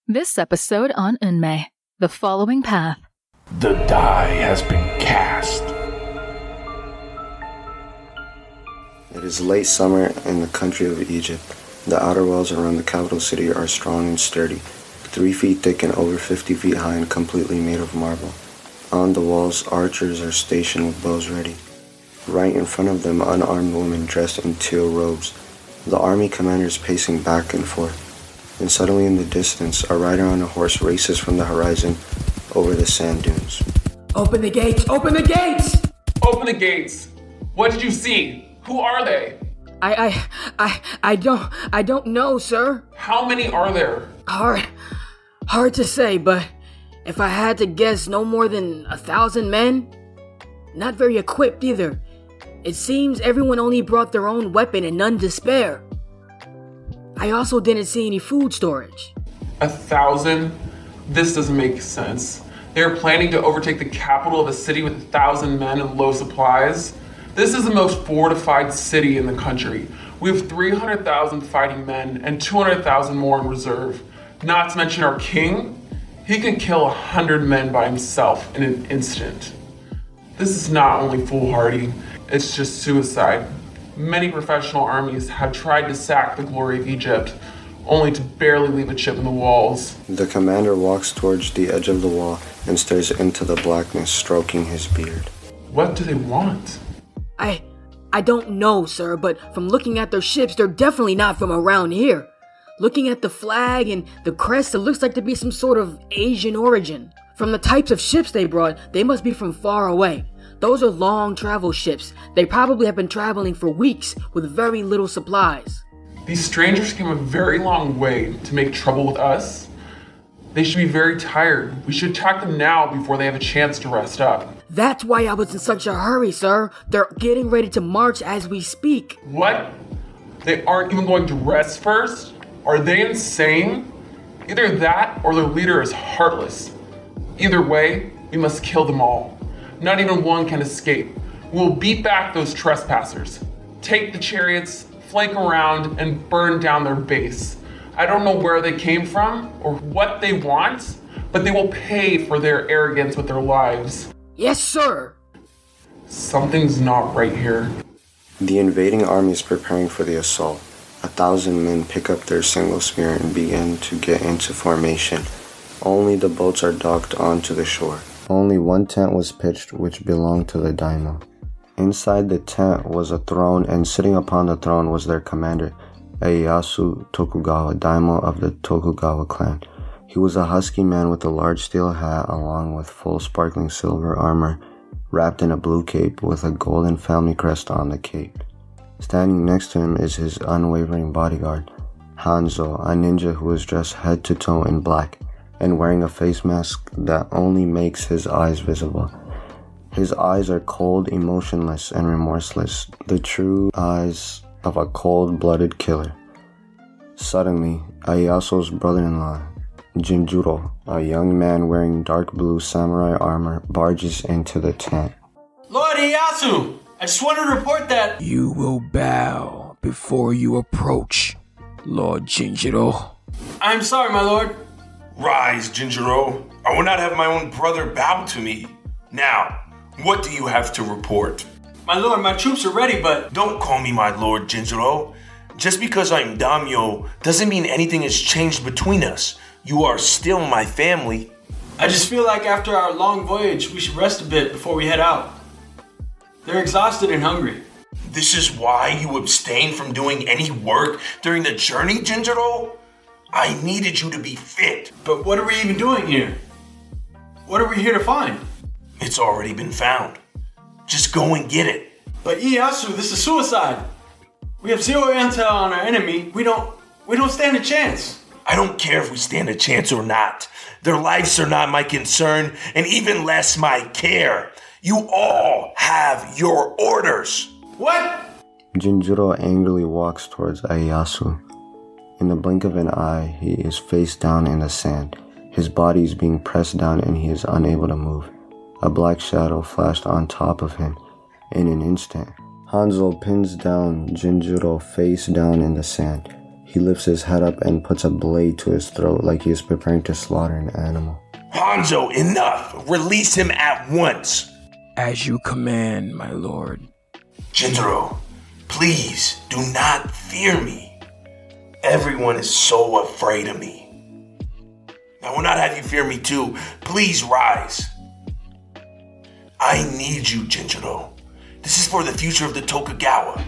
This episode on Unmei, the following path. The die has been cast. It is late summer in the country of Egypt. The outer walls around the capital city are strong and sturdy, 3 feet thick and over 50 feet high and completely made of marble. On the walls, archers are stationed with bows ready. Right in front of them, unarmed women dressed in teal robes. The army commander is pacing back and forth. And suddenly in the distance, a rider on a horse races from the horizon over the sand dunes. Open the gates! Open the gates! Open the gates! What did you see? Who are they? I don't know, sir. How many are there? Hard to say, but if I had to guess, no more than 1,000 men. Not very equipped either. It seems everyone only brought their own weapon and none to spare. I also didn't see any food storage. 1,000? This doesn't make sense. They're planning to overtake the capital of a city with 1,000 men and low supplies. This is the most fortified city in the country. We have 300,000 fighting men and 200,000 more in reserve. Not to mention our king. He can kill 100 men by himself in an instant. This is not only foolhardy, it's just suicide. Many professional armies have tried to sack the glory of Egypt, only to barely leave a chip in the walls. The commander walks towards the edge of the wall and stares into the blackness, stroking his beard. What do they want? I don't know, sir, but from looking at their ships, they're definitely not from around here. Looking at the flag and the crest, it looks like to be some sort of Asian origin. From the types of ships they brought, they must be from far away. Those are long travel ships. They probably have been traveling for weeks with very little supplies. These strangers came a very long way to make trouble with us. They should be very tired. We should attack them now before they have a chance to rest up. That's why I was in such a hurry, sir. They're getting ready to march as we speak. What? They aren't even going to rest first? Are they insane? Either that or their leader is heartless. Either way, we must kill them all. Not even one can escape. We'll beat back those trespassers. Take the chariots, flank around, and burn down their base. I don't know where they came from or what they want, but they will pay for their arrogance with their lives. Yes, sir. Something's not right here. The invading army is preparing for the assault. 1,000 men pick up their single spear and begin to get into formation. Only the boats are docked onto the shore. Only one tent was pitched which belonged to the daimyo. Inside the tent was a throne, and sitting upon the throne was their commander, Ieyasu Tokugawa, daimyo of the Tokugawa clan. He was a husky man with a large steel hat along with full sparkling silver armor, wrapped in a blue cape with a golden family crest on the cape. Standing next to him is his unwavering bodyguard, Hanzo, a ninja who is dressed head to toe in black and wearing a face mask that only makes his eyes visible. His eyes are cold, emotionless, and remorseless, the true eyes of a cold-blooded killer. Suddenly, Ieyasu's brother-in-law, JinJuro, a young man wearing dark blue samurai armor, barges into the tent. Lord Ieyasu, I just wanted to report that you will bow before you approach, Lord JinJuro. I'm sorry, my lord. Rise, JinJuro. I will not have my own brother bow to me. Now, what do you have to report? My lord, my troops are ready, but... Don't call me my lord, JinJuro. Just because I'm daimyo doesn't mean anything has changed between us. You are still my family. I just feel like after our long voyage, we should rest a bit before we head out. They're exhausted and hungry. This is why you abstained from doing any work during the journey, JinJuro? I needed you to be fit. But what are we even doing here? What are we here to find? It's already been found. Just go and get it. But Ieyasu, this is suicide. We have zero intel on our enemy. We don't stand a chance. I don't care if we stand a chance or not. Their lives are not my concern, and even less my care. You all have your orders. What? JinJuro angrily walks towards Ieyasu. In the blink of an eye, he is face down in the sand. His body is being pressed down and he is unable to move. A black shadow flashed on top of him. In an instant, Hanzo pins down JinJuro face down in the sand. He lifts his head up and puts a blade to his throat like he is preparing to slaughter an animal. Hanzo, enough! Release him at once! As you command, my lord. JinJuro, please do not fear me. Everyone is so afraid of me. I will not have you fear me too. Please rise. I need you, JinJuro. This is for the future of the Tokugawa.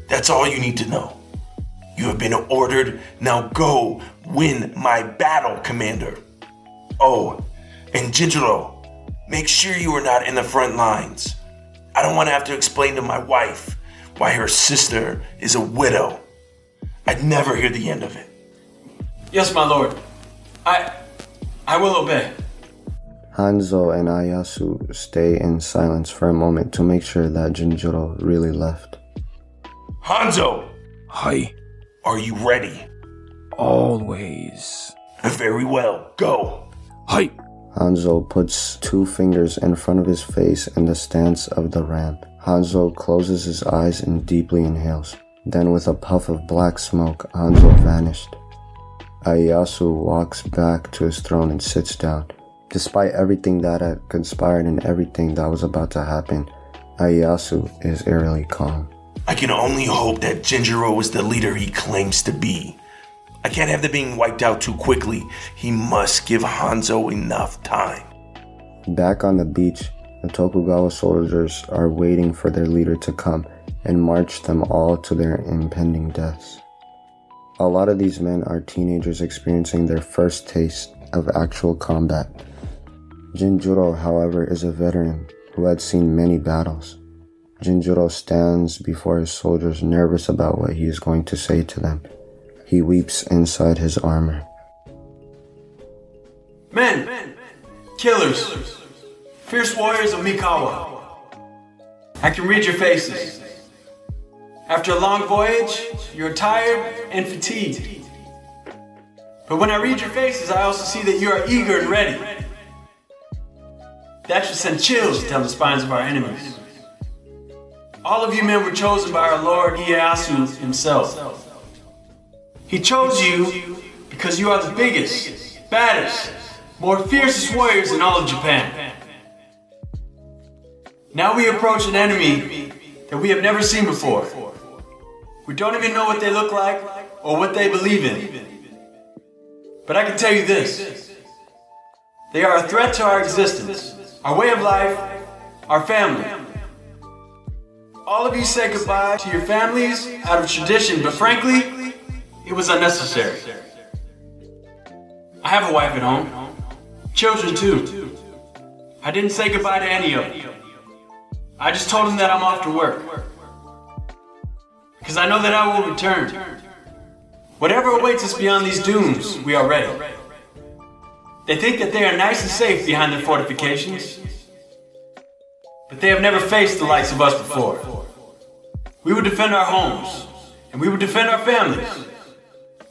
That's all you need to know. You have been ordered. Now go win my battle, Commander. Oh, and JinJuro, make sure you are not in the front lines. I don't want to have to explain to my wife why her sister is a widow. I'd never hear the end of it. Yes, my lord. I will obey. Hanzo and Ieyasu stay in silence for a moment to make sure that JinJuro really left. Hanzo! Hi. Are you ready? Always. Very well, go. Hi. Hanzo puts 2 fingers in front of his face in the stance of the ramp. Hanzo closes his eyes and deeply inhales. Then with a puff of black smoke, Hanzo vanished. Ieyasu walks back to his throne and sits down. Despite everything that had conspired and everything that was about to happen, Ieyasu is eerily calm. I can only hope that JinJuro is the leader he claims to be. I can't have them being wiped out too quickly. He must give Hanzo enough time. Back on the beach, the Tokugawa soldiers are waiting for their leader to come and march them all to their impending deaths. A lot of these men are teenagers experiencing their first taste of actual combat. JinJuro, however, is a veteran who had seen many battles. JinJuro stands before his soldiers, nervous about what he is going to say to them. He weeps inside his armor. Men! Killers! Fierce warriors of Mikawa. I can read your faces. After a long voyage, you're tired and fatigued. But when I read your faces, I also see that you are eager and ready. That should send chills down the spines of our enemies. All of you men were chosen by our Lord Ieyasu himself. He chose you because you are the biggest, baddest, more fiercest warriors in all of Japan. Now we approach an enemy that we have never seen before. We don't even know what they look like or what they believe in. But I can tell you this. They are a threat to our existence, our way of life, our family. All of you say goodbye to your families out of tradition, but frankly, it was unnecessary. I have a wife at home, children too. I didn't say goodbye to any of them. I just told them that I'm off to work. Because I know that I will return. Whatever awaits us beyond these dunes, we are ready. They think that they are nice and safe behind their fortifications, but they have never faced the likes of us before. We would defend our homes, and we would defend our families.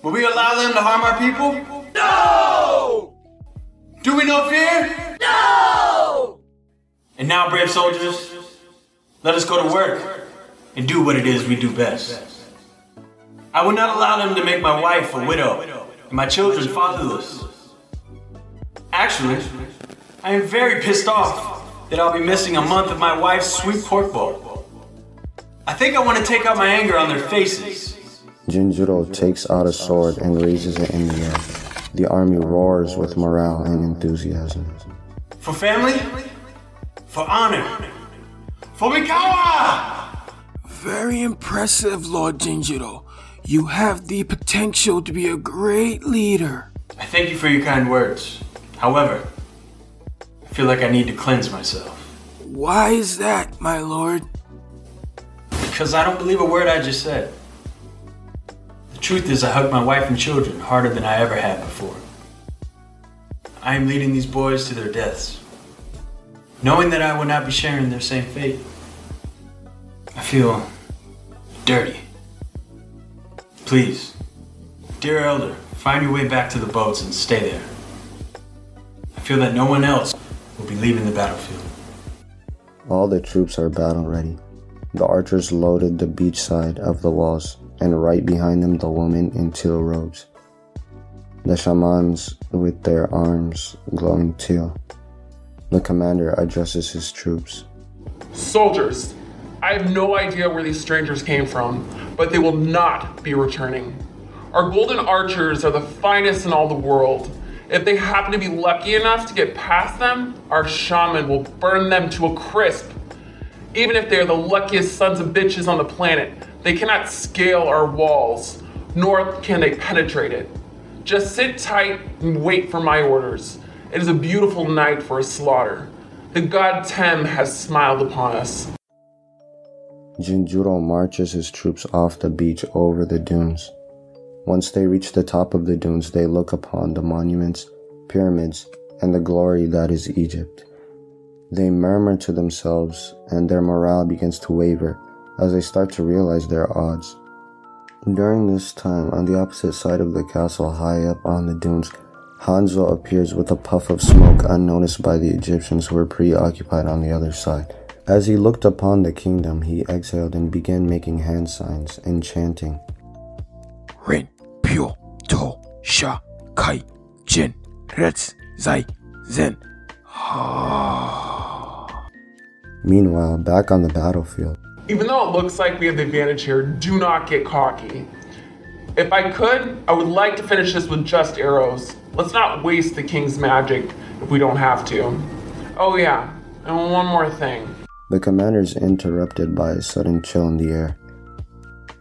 Will we allow them to harm our people? No! Do we know fear? No! And now, brave soldiers, let us go to work and do what it is we do best. I will not allow them to make my wife a widow and my children fatherless. Actually, I am very pissed off that I'll be missing a month of my wife's sweet pork bowl. I think I want to take out my anger on their faces. JinJuro takes out a sword and raises it in the air. The army roars with morale and enthusiasm. For family, for honor, for Mikawa! Very impressive, Lord JinJuro. You have the potential to be a great leader. I thank you for your kind words. However, I feel like I need to cleanse myself. Why is that, my lord? Because I don't believe a word I just said. The truth is I hugged my wife and children harder than I ever had before. I am leading these boys to their deaths, knowing that I will not be sharing their same fate. I feel dirty. Please, dear elder, find your way back to the boats and stay there. I feel that no one else will be leaving the battlefield. All the troops are battle ready. The archers loaded the beach side of the walls. and right behind them the women in teal robes. The shamans with their arms glowing teal. The commander addresses his troops. Soldiers, I have no idea where these strangers came from, but they will not be returning. Our golden archers are the finest in all the world. If they happen to be lucky enough to get past them, our shaman will burn them to a crisp. Even if they are the luckiest sons of bitches on the planet, they cannot scale our walls, nor can they penetrate it. Just sit tight and wait for my orders. It is a beautiful night for a slaughter. The god Tem has smiled upon us. JinJuro marches his troops off the beach over the dunes. Once they reach the top of the dunes, they look upon the monuments, pyramids, and the glory that is Egypt. They murmur to themselves, and their morale begins to waver as they start to realize their odds. During this time, on the opposite side of the castle, high up on the dunes, Hanzo appears with a puff of smoke unnoticed by the Egyptians who were preoccupied on the other side. As he looked upon the kingdom, he exhaled and began making hand signs and chanting. Rin, Pyo, To, Sha, Kai, Jin, Retz, Zai, Zen. Meanwhile, back on the battlefield. Even though it looks like we have the advantage here, do not get cocky. If I could, I would like to finish this with just arrows. Let's not waste the king's magic if we don't have to. Oh yeah, and one more thing. The commander is interrupted by a sudden chill in the air.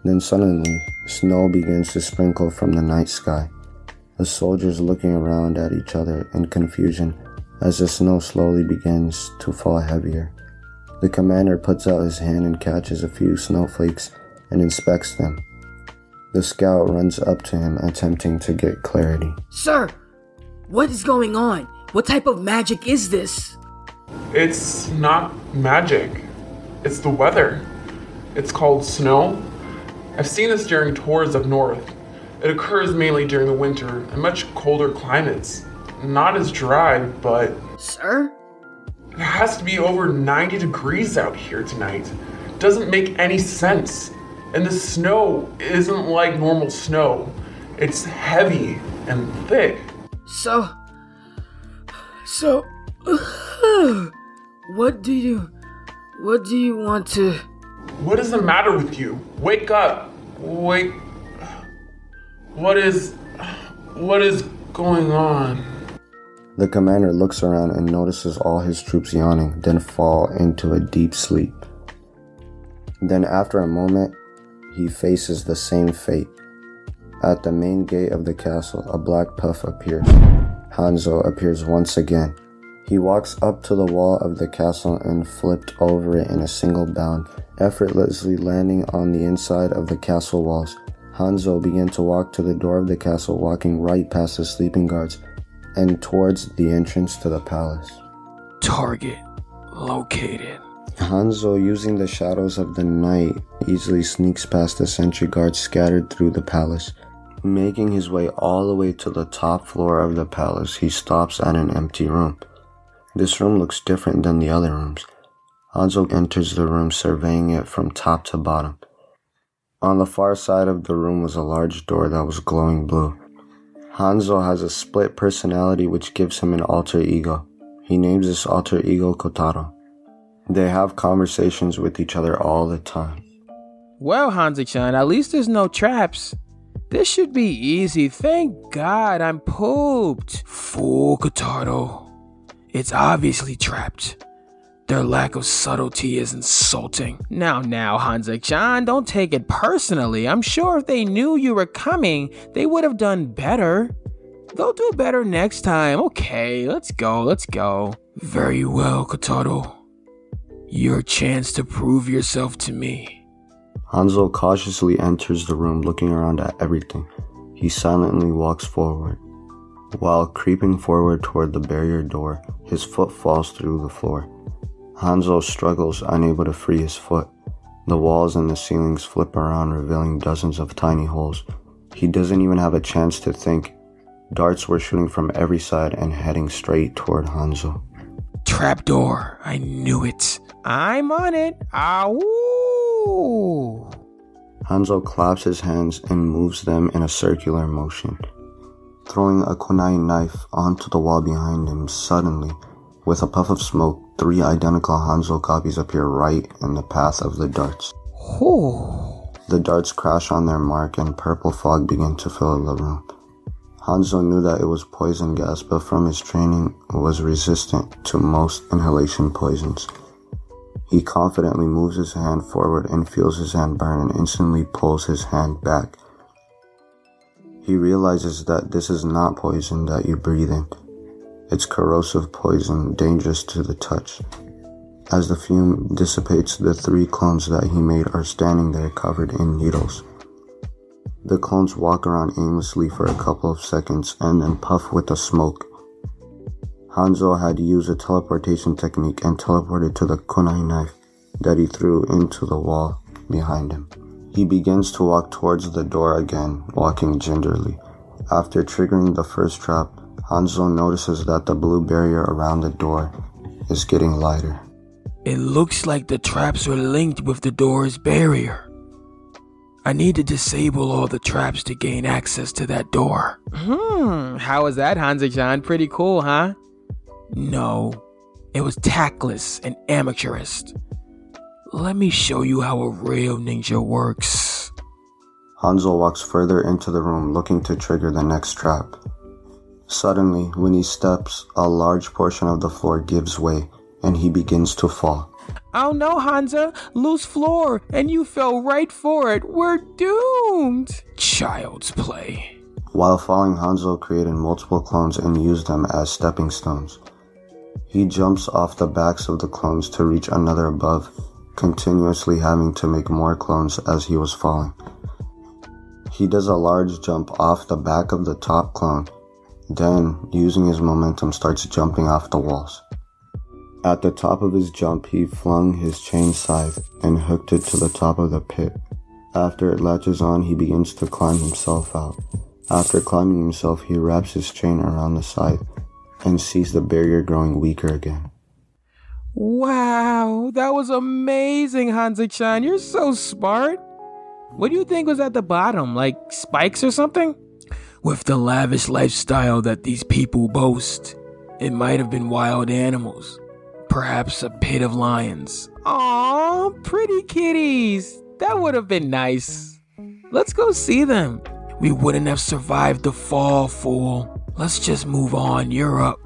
Then suddenly, snow begins to sprinkle from the night sky. The soldiers looking around at each other in confusion as the snow slowly begins to fall heavier. The commander puts out his hand and catches a few snowflakes and inspects them. The scout runs up to him, attempting to get clarity. Sir, what is going on? What type of magic is this? It's not magic. It's the weather. It's called snow. I've seen this during tours up north. It occurs mainly during the winter in much colder climates. Not as dry, but... Sir? It has to be over 90 degrees out here tonight. Doesn't make any sense. And the snow isn't like normal snow. It's heavy and thick. So, what do you want to... What is the matter with you? Wake up. Wake... What is going on? The commander looks around and notices all his troops yawning, then fall into a deep sleep. Then after a moment, he faces the same fate. At the main gate of the castle, a black puff appears. Hanzo appears once again. He walks up to the wall of the castle and flipped over it in a single bound, effortlessly landing on the inside of the castle walls. Hanzo began to walk to the door of the castle, walking right past the sleeping guards and towards the entrance to the palace. Target located. Hanzo, using the shadows of the night, easily sneaks past the sentry guards scattered through the palace. Making his way all the way to the top floor of the palace, he stops at an empty room. This room looks different than the other rooms. Hanzo enters the room, surveying it from top to bottom. On the far side of the room was a large door that was glowing blue. Hanzo has a split personality which gives him an alter ego. He names this alter ego Kotaro. They have conversations with each other all the time. Well, Hanzo-chan, at least there's no traps. This should be easy. Thank God I'm pooped. Fool, Kotaro. It's obviously trapped. Their lack of subtlety is insulting. Now, Hanzo-chan, don't take it personally. I'm sure if they knew you were coming, they would have done better. They'll do better next time. Okay, let's go. Very well, Kotaro. Your chance to prove yourself to me. Hanzo cautiously enters the room, looking around at everything. He silently walks forward. While creeping forward toward the barrier door, his foot falls through the floor. Hanzo struggles, unable to free his foot. The walls and the ceilings flip around, revealing dozens of tiny holes. He doesn't even have a chance to think. Darts were shooting from every side and heading straight toward Hanzo. Trapdoor, I knew it. I'm on it. Ow! Hanzo claps his hands and moves them in a circular motion, throwing a kunai knife onto the wall behind him. Suddenly, with a puff of smoke, 3 identical Hanzo copies appear right in the path of the darts. The darts crash on their mark and purple fog begin to fill the room. Hanzo knew that it was poison gas, but from his training was resistant to most inhalation poisons. He confidently moves his hand forward and feels his hand burn and instantly pulls his hand back. He realizes that this is not poison that you breathe in. It's corrosive poison, dangerous to the touch. As the fume dissipates, the 3 clones that he made are standing there covered in needles. The clones walk around aimlessly for a couple of seconds and then puff with the smoke. Hanzo had used a teleportation technique and teleported to the kunai knife that he threw into the wall behind him. He begins to walk towards the door again, walking gingerly. After triggering the first trap, Hanzo notices that the blue barrier around the door is getting lighter. It looks like the traps are linked with the door's barrier. I need to disable all the traps to gain access to that door. How was that, Hanzo-chan? Pretty cool, huh? No, it was tactless and amateurist. Let me show you how a real ninja works. Hanzo walks further into the room, looking to trigger the next trap. Suddenly, when he steps, a large portion of the floor gives way, and he begins to fall. Oh no, Hanzo! Loose floor, and you fell right for it. We're doomed! Child's play. While falling, Hanzo created multiple clones and used them as stepping stones. He jumps off the backs of the clones to reach another above, continuously having to make more clones as he was falling. He does a large jump off the back of the top clone, then, using his momentum, starts jumping off the walls. At the top of his jump, he flung his chain scythe and hooked it to the top of the pit. After it latches on, he begins to climb himself out. After climbing himself, he wraps his chain around the scythe and sees the barrier growing weaker again. Wow, that was amazing, Hanzo-chan. You're so smart. What do you think was at the bottom? Like spikes or something? With the lavish lifestyle that these people boast, it might have been wild animals. Perhaps a pit of lions. Aw, pretty kitties. That would have been nice. Let's go see them. We wouldn't have survived the fall, fool. Let's just move on. You're up.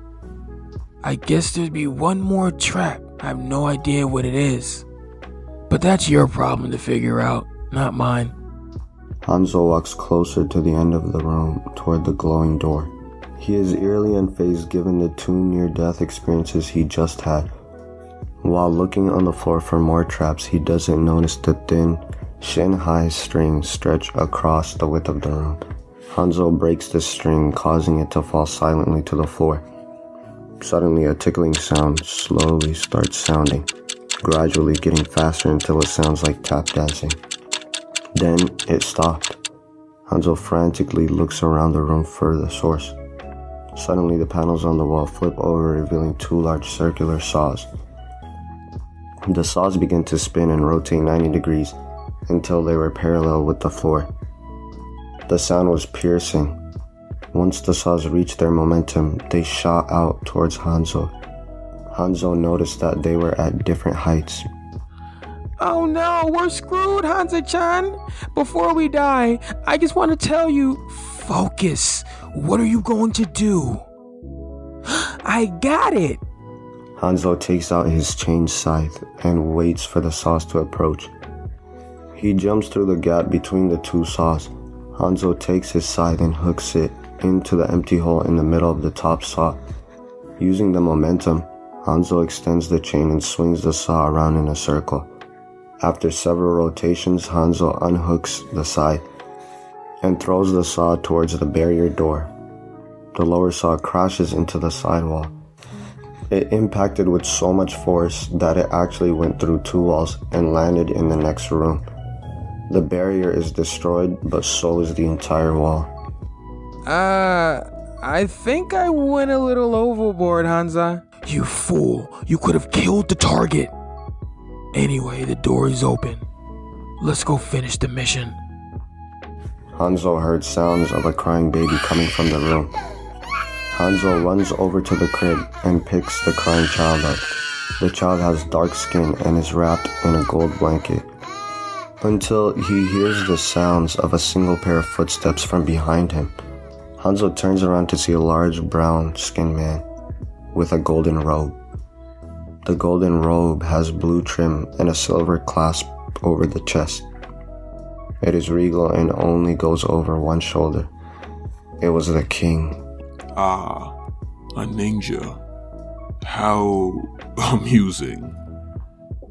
I guess there'd be one more trap. I have no idea what it is. But that's your problem to figure out, not mine. Hanzo walks closer to the end of the room toward the glowing door. He is eerily unfazed given the 2 near-death experiences he just had. While looking on the floor for more traps, he doesn't notice the thin, shin-high string stretched across the width of the room. Hanzo breaks the string, causing it to fall silently to the floor. Suddenly, a tickling sound slowly starts sounding, gradually getting faster until it sounds like tap dancing. Then, it stopped. Hanzo frantically looks around the room for the source. Suddenly, the panels on the wall flip over, revealing 2 large circular saws. The saws begin to spin and rotate 90 degrees until they were parallel with the floor. The sound was piercing. Once the saws reached their momentum, they shot out towards Hanzo. Hanzo noticed that they were at different heights. Oh no, we're screwed, Hanzo-chan. Before we die, I just want to tell you, focus. What are you going to do? I got it. Hanzo takes out his chain scythe and waits for the saws to approach. He jumps through the gap between the 2 saws. Hanzo takes his scythe and hooks it into the empty hole in the middle of the top saw. Using the momentum, Hanzo extends the chain and swings the saw around in a circle. After several rotations, Hanzo unhooks the scythe and throws the saw towards the barrier door. The lower saw crashes into the sidewall. It impacted with so much force that it actually went through 2 walls and landed in the next room. The barrier is destroyed, but so is the entire wall. I think I went a little overboard, Hanzo. You fool, you could have killed the target. Anyway, the door is open. let's go finish the mission. Hanzo heard sounds of a crying baby coming from the room. Hanzo runs over to the crib and picks the crying child up. The child has dark skin and is wrapped in a gold blanket. Until he hears the sounds of a single pair of footsteps from behind him. Hanzo turns around to see a large brown-skinned man with a golden robe. The golden robe has blue trim and a silver clasp over the chest. It is regal and only goes over one shoulder. It was the king. Ah, a ninja. How amusing.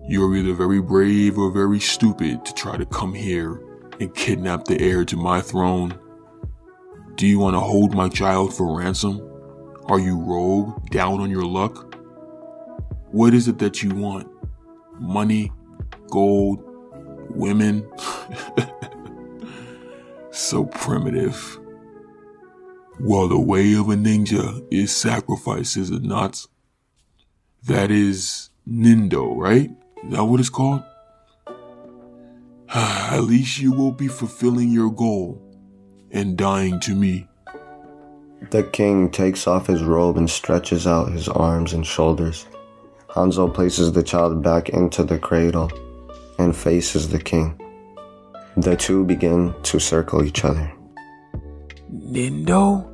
You're either very brave or very stupid to try to come here and kidnap the heir to my throne. Do you want to hold my child for ransom? Are you rogue, down on your luck? What is it that you want? Money? Gold? Women? So primitive. Well, the way of a ninja is sacrifice, is it not? That is Nindo, right? Is that what it's called? At least you will be fulfilling your goal and dying to me. The king takes off his robe and stretches out his arms and shoulders. Hanzo places the child back into the cradle and faces the king. The two begin to circle each other. Nindo?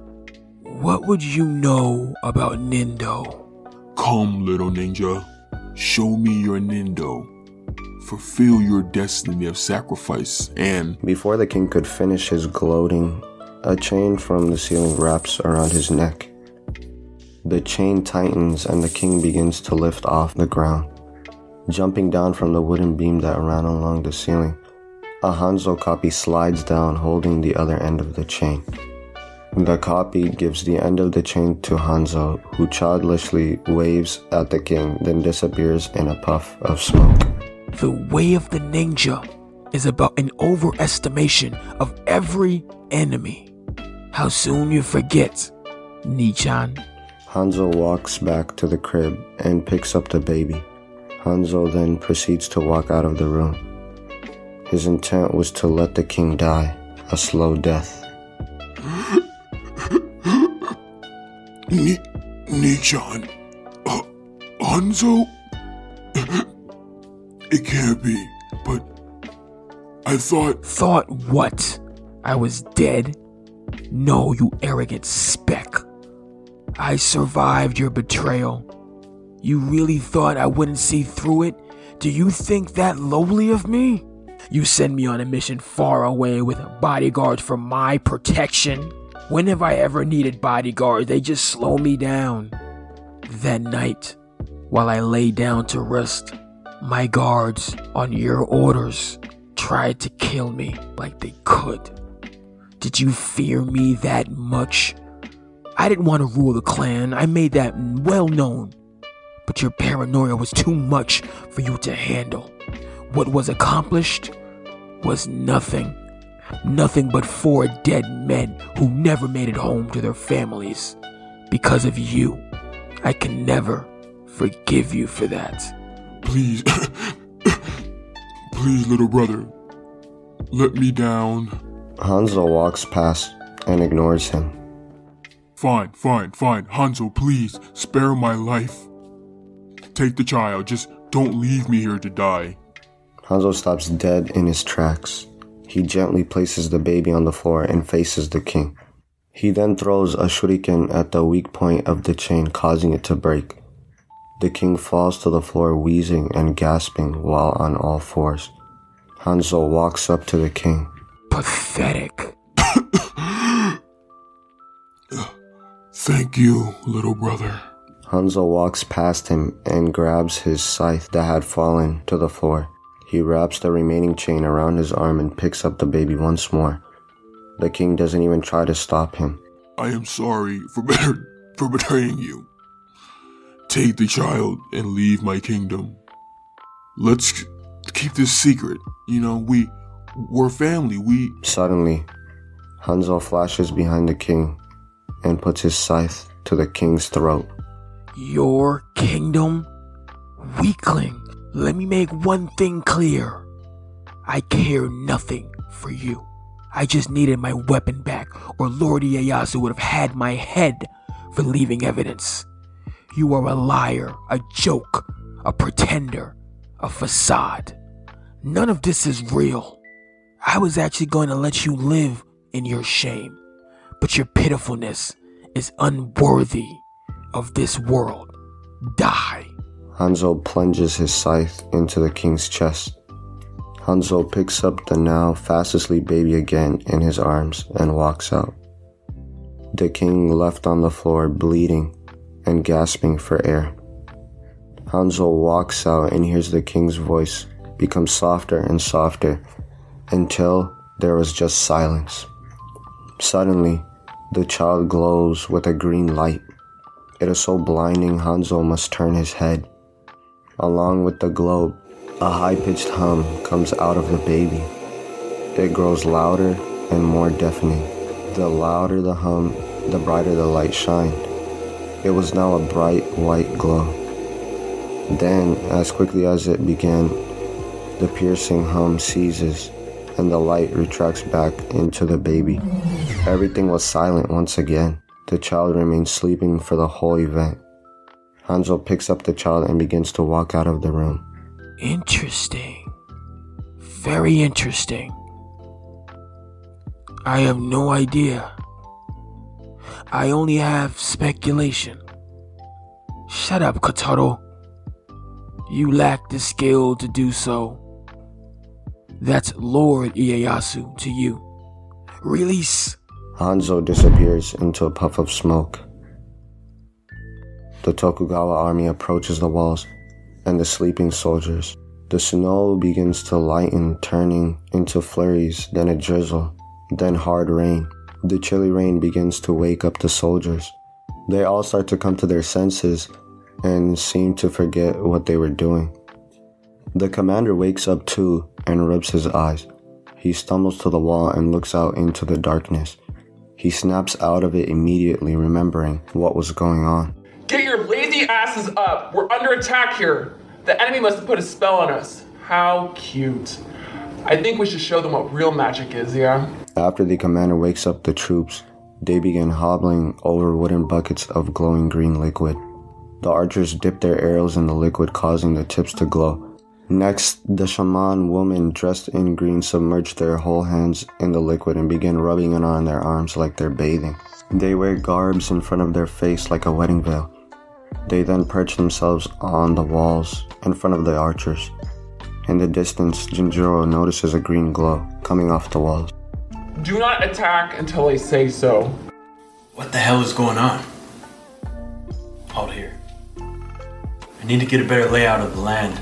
What would you know about Nindo? Come, little ninja. Show me your Nindo. Fulfill your destiny of sacrifice and... Before the king could finish his gloating, a chain from the ceiling wraps around his neck. The chain tightens and the king begins to lift off the ground. Jumping down from the wooden beam that ran along the ceiling, a Hanzo copy slides down holding the other end of the chain. The copy gives the end of the chain to Hanzo, who childishly waves at the king, then disappears in a puff of smoke. The way of the ninja is about an overestimation of every enemy. How soon you forget, Nichan. Hanzo walks back to the crib and picks up the baby. Hanzo then proceeds to walk out of the room. His intent was to let the king die, a slow death. Nichan? Hanzo? It can't be, but I thought... Thought what? I was dead? No, you arrogant speck. I survived your betrayal. You really thought I wouldn't see through it? Do you think that lowly of me? You send me on a mission far away with bodyguards for my protection. When have I ever needed bodyguards? They just slow me down. That night, while I lay down to rest, my guards, on your orders, tried to kill me like they could. Did you fear me that much? I didn't want to rule the clan. I made that well known. But your paranoia was too much for you to handle. What was accomplished was nothing. Nothing but 4 dead men who never made it home to their families. Because of you, I can never forgive you for that. Please, please, little brother, let me down. Hanzo walks past and ignores him. Fine. Hanzo, please, spare my life. Take the child, just don't leave me here to die. Hanzo stops dead in his tracks. He gently places the baby on the floor and faces the king. He then throws a shuriken at the weak point of the chain, causing it to break. The king falls to the floor wheezing and gasping while on all fours. Hanzo walks up to the king. Pathetic. Thank you, little brother. Hanzo walks past him and grabs his scythe that had fallen to the floor. He wraps the remaining chain around his arm and picks up the baby once more. The king doesn't even try to stop him. I am sorry for betraying you. Take the child and leave my kingdom. Let's keep this secret. You know, we're family. Suddenly, Hanzo flashes behind the king and puts his scythe to the king's throat. Your kingdom? Weakling, let me make one thing clear. I care nothing for you. I just needed my weapon back, or Lord Ieyasu would have had my head for leaving evidence. You are a liar, a joke, a pretender, a facade. None of this is real. I was actually going to let you live in your shame, but your pitifulness is unworthy of this world. Die. Hanzo plunges his scythe into the king's chest. Hanzo picks up the now fast asleep baby again in his arms and walks out. The king left on the floor bleeding and gasping for air. Hanzo walks out and hears the king's voice become softer and softer until there was just silence. Suddenly, the child glows with a green light. It is so blinding Hanzo must turn his head. Along with the globe, a high-pitched hum comes out of the baby. It grows louder and more deafening. The louder the hum, the brighter the light shined. It was now a bright white glow. Then, as quickly as it began, the piercing hum ceases and the light retracts back into the baby. Everything was silent once again. The child remained sleeping for the whole event. Hanzo picks up the child and begins to walk out of the room. Interesting. Very interesting. I have no idea. I only have speculation. Shut up, Kotaro. You lack the skill to do so. That's Lord Ieyasu to you. Release. Hanzo disappears into a puff of smoke. The Tokugawa army approaches the walls and the sleeping soldiers. The snow begins to lighten, turning into flurries, then a drizzle, then hard rain. The chilly rain begins to wake up the soldiers. They all start to come to their senses and seem to forget what they were doing. The commander wakes up too and rubs his eyes. He stumbles to the wall and looks out into the darkness. He snaps out of it immediately, remembering what was going on. Get your lazy asses up! We're under attack here! The enemy must have put a spell on us. How cute. I think we should show them what real magic is, yeah? After the commander wakes up the troops, they begin hobbling over wooden buckets of glowing green liquid. The archers dip their arrows in the liquid, causing the tips to glow. Next, the shaman woman dressed in green submerge their whole hands in the liquid and begin rubbing it on their arms like they're bathing. They wear garbs in front of their face like a wedding veil. They then perch themselves on the walls in front of the archers. In the distance, JinJuro notices a green glow coming off the walls. Do not attack until I say so. What the hell is going on? Hold here. I need to get a better layout of the land.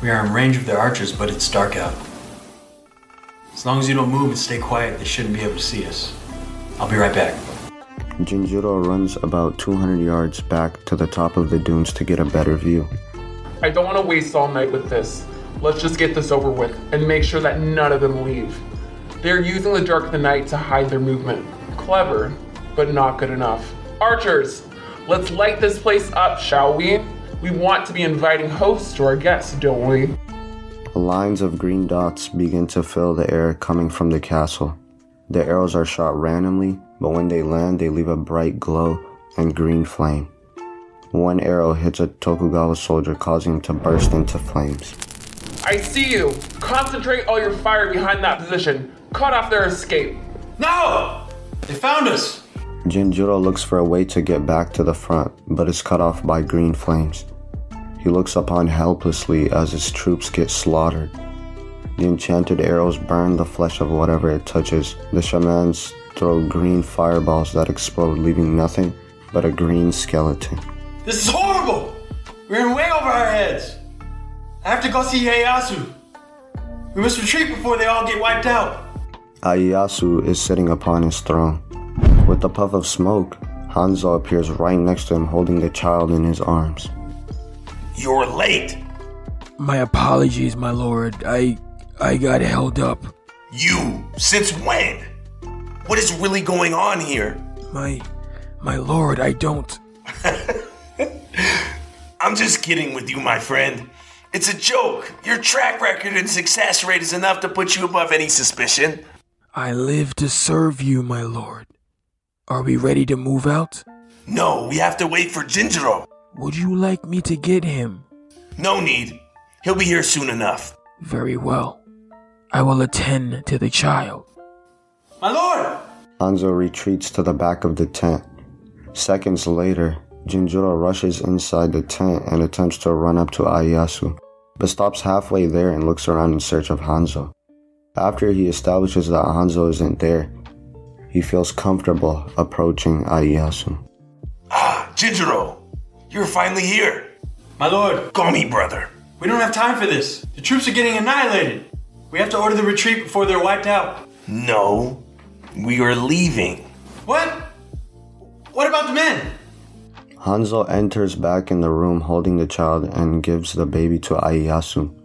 We are in range of their archers, but it's dark out. As long as you don't move and stay quiet, they shouldn't be able to see us. I'll be right back. JinJuro runs about 200 yards back to the top of the dunes to get a better view. I don't want to waste all night with this. Let's just get this over with and make sure that none of them leave. They're using the dark of the night to hide their movement. Clever, but not good enough. Archers, let's light this place up, shall we? We want to be inviting hosts to our guests, don't we? Lines of green dots begin to fill the air coming from the castle. The arrows are shot randomly, but when they land, they leave a bright glow and green flame. One arrow hits a Tokugawa soldier, causing him to burst into flames. I see you! Concentrate all your fire behind that position. Cut off their escape. No! They found us! JinJuro looks for a way to get back to the front, but is cut off by green flames. He looks upon helplessly as his troops get slaughtered. The enchanted arrows burn the flesh of whatever it touches. The shamans throw green fireballs that explode, leaving nothing but a green skeleton. This is horrible! We're in way over our heads! I have to go see Ieyasu. We must retreat before they all get wiped out. Ieyasu is sitting upon his throne. With a puff of smoke, Hanzo appears right next to him, holding the child in his arms. You're late. My apologies, my lord. I got held up. You? Since when? What is really going on here? My lord, I don't... I'm just kidding with you, my friend. It's a joke. Your track record and success rate is enough to put you above any suspicion. I live to serve you, my lord. Are we ready to move out? No, we have to wait for JinJuro. Would you like me to get him? No need. He'll be here soon enough. Very well. I will attend to the child. My lord! Hanzo retreats to the back of the tent. Seconds later, JinJuro rushes inside the tent and attempts to run up to Ieyasu, but stops halfway there and looks around in search of Hanzo. After he establishes that Hanzo isn't there, he feels comfortable approaching Ieyasu. Ah, JinJuro! You're finally here! My lord! Call me brother. We don't have time for this. The troops are getting annihilated. We have to order the retreat before they're wiped out. No, we are leaving. What? What about the men? Hanzo enters back in the room holding the child and gives the baby to Ieyasu.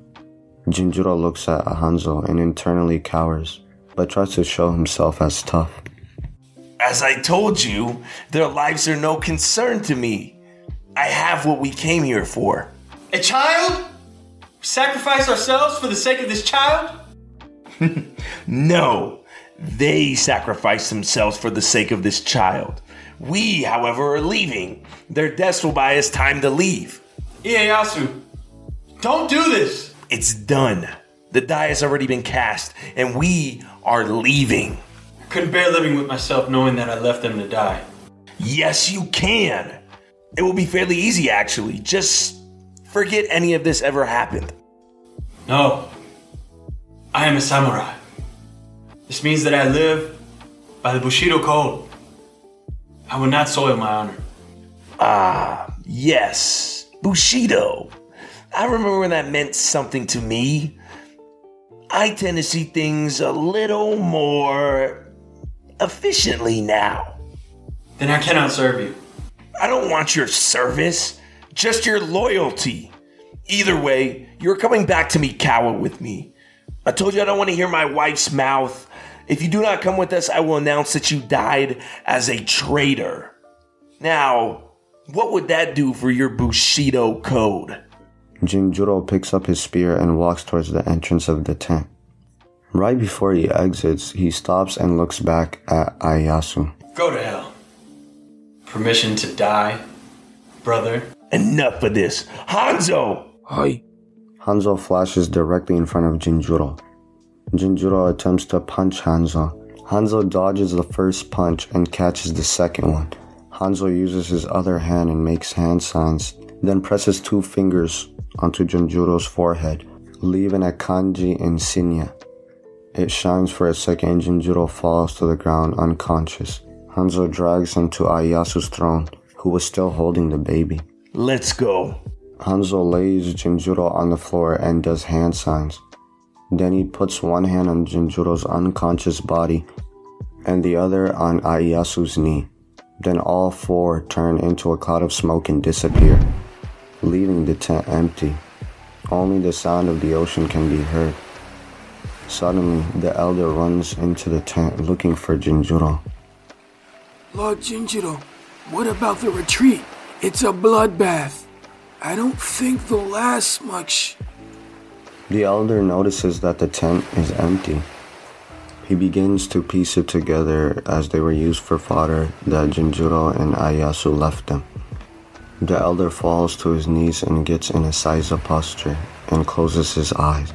JinJuro looks at Hanzo and internally cowers, but tries to show himself as tough. As I told you, their lives are no concern to me. I have what we came here for. A child? We sacrifice ourselves for the sake of this child? No, they sacrifice themselves for the sake of this child. We, however, are leaving. Their deaths will buy us time to leave. Ieyasu, don't do this! It's done. The die has already been cast, and we are leaving. I couldn't bear living with myself knowing that I left them to die. Yes, you can. It will be fairly easy, actually. Just forget any of this ever happened. No. I am a samurai. This means that I live by the Bushido code. I will not soil my honor. Ah, yes. Bushido. I remember when that meant something to me. I tend to see things a little more efficiently now. Then I cannot serve you. I don't want your service, just your loyalty. Either way, you're coming back to Mikawa with me. I told you I don't want to hear my wife's mouth. If you do not come with us, I will announce that you died as a traitor. Now, what would that do for your Bushido code? JinJuro picks up his spear and walks towards the entrance of the tent. Right before he exits, he stops and looks back at Ieyasu. Go to hell. Permission to die, brother. Enough of this. Hanzo! Hi. Hanzo flashes directly in front of JinJuro. JinJuro attempts to punch Hanzo. Hanzo dodges the first punch and catches the second one. Hanzo uses his other hand and makes hand signs, then presses 2 fingers onto JinJuro's forehead, leaving a kanji insignia. It shines for a second and JinJuro falls to the ground unconscious. Hanzo drags him to Ieyasu's throne, who was still holding the baby. Let's go. Hanzo lays JinJuro on the floor and does hand signs. Then he puts one hand on JinJuro's unconscious body and the other on Ieyasu's knee. Then all 4 turn into a cloud of smoke and disappear, leaving the tent empty. Only the sound of the ocean can be heard. Suddenly, the elder runs into the tent looking for JinJuro. Lord JinJuro, what about the retreat? It's a bloodbath. I don't think they'll last much. The elder notices that the tent is empty. He begins to piece it together as they were used for fodder that JinJuro and Ieyasu left them. The elder falls to his knees and gets in a seiza posture and closes his eyes.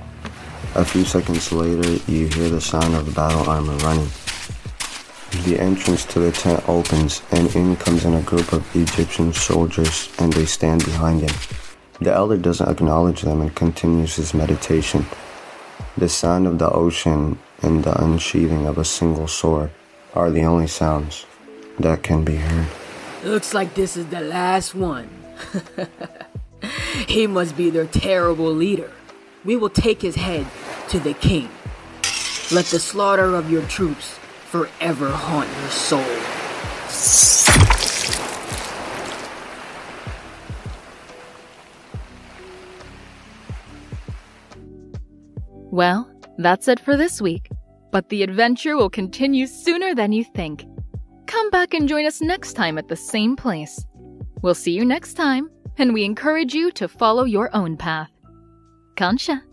A few seconds later, you hear the sound of battle armor running. The entrance to the tent opens and in comes in a group of Egyptian soldiers and they stand behind him. The elder doesn't acknowledge them and continues his meditation. The sound of the ocean and the unsheathing of a single sword are the only sounds that can be heard. Looks like this is the last one. He must be their terrible leader. We will take his head to the king. Let the slaughter of your troops forever haunt your soul. Well, that's it for this week. But the adventure will continue sooner than you think. Come back and join us next time at the same place. We'll see you next time, and we encourage you to follow your own path. Kansha.